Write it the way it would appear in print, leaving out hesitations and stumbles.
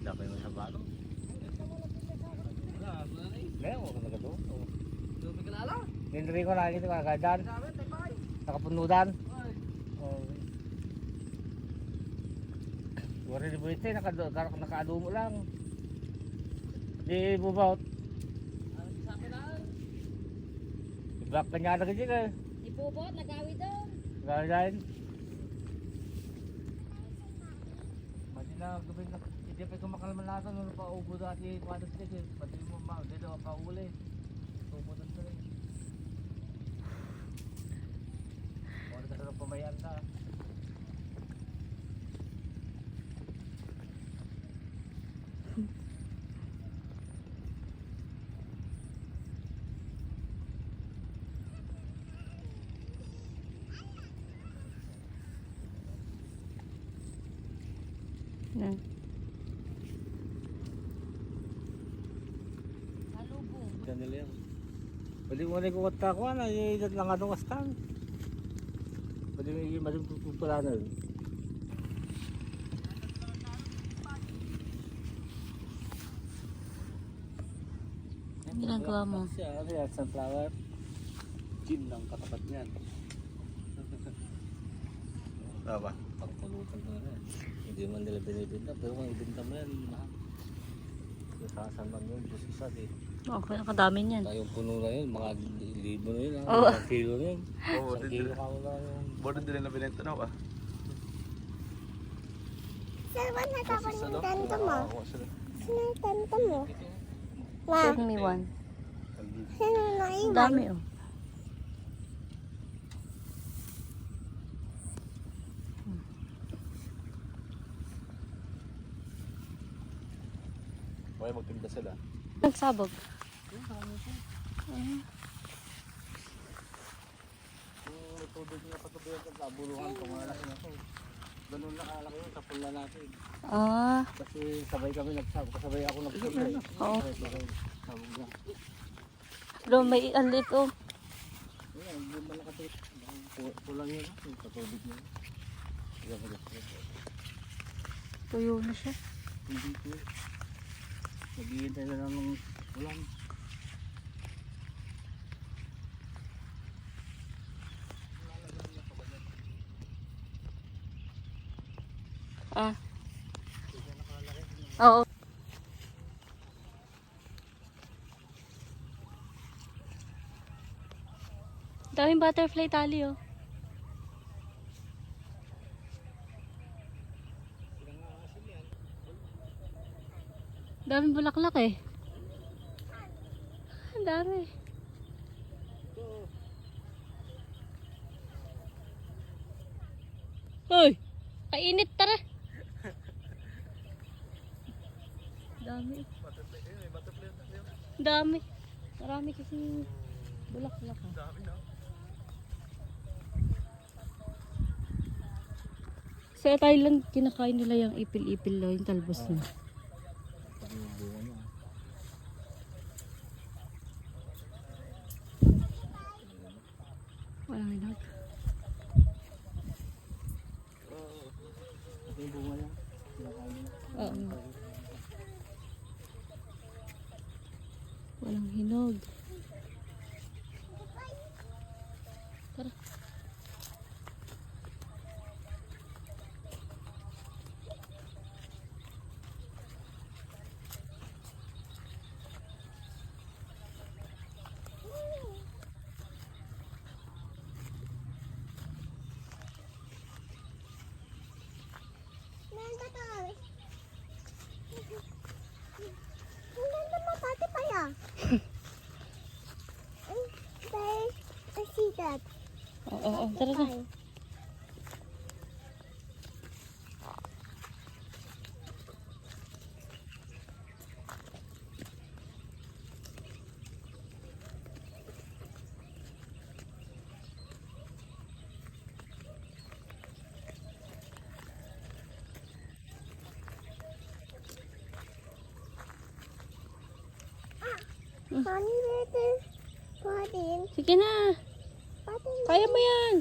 Dapat yung sabado. Leo, talaga doon. Nindri ko lagi ito kagadan. Nakapunudan. Wala di buwite, nakaado mo lang. Di bubaut. Ibak ka niya na kasi ka. Ibubot, nagawi doon. Gagadan. Mati na, gabay na. Hindi pa kumakalman natin, nung paubo dati, padat kasi, pati mo, dito pauli. Tubo doon ka rin. Wala ka sa pamayan ka. Nila yan. Pwede mo rin kuwata ko na yung lang anong astan. Pwede mo yung maling pupulanan. Ginagawa mo? Ano yan? Sunflower? Gin lang katapat niyan. Tama. Pagpulutan ko na yan. Hindi man nila binibinta. Pero kung ibinta mo yan, mahal. Saan man yun? Diyos isa eh. Okay, nakadami niyan. Tayong puno na yun, mga libo na yun, Oo. mga kilo na yun. Oo, Isang kilo ka wala yun. Border din na binenta na ba? Sir, wala ka pa Sa ng tento mo. sila. Sino yung tento mo? Ma, Give me one. sino yung Ang naiwan? dami oh. Okay, magtinda sila. Nagsabog. Kung may tubig na patuloy sa bulungan, kung wala na ito. Ganun na kalaki yun sa pula natin. Ah, Kasi sabay kami nagsabog, kasabay ako nagsabay. oo. Sabog na. Pero may alit oh. Ayan, hindi man nakatit. Pulang yun, yung patubig niya. Tuyo na siya. Hindi ko. Naghihintay na lang ng ulan. Ah. Oo. Daming butterfly tali oh. Daming bulaklak eh. Ang dami. Hoy! Kainit tara. Dami. Dami. Marami kasi bulaklak. Dami na. Sa Thailand, kinakain nila yung ipil-ipil lang, yung talbos na. Walang hinog. Ito yung bunga niya. Kinakain niya. Oo. Walang hinog. Tara. Meron ba to? Ang ganda mo, pati pa yan. Dad. Oo, tara na. Bye. Honey, baby. Pardon. Sige na. Pardon. Kaya mo yan.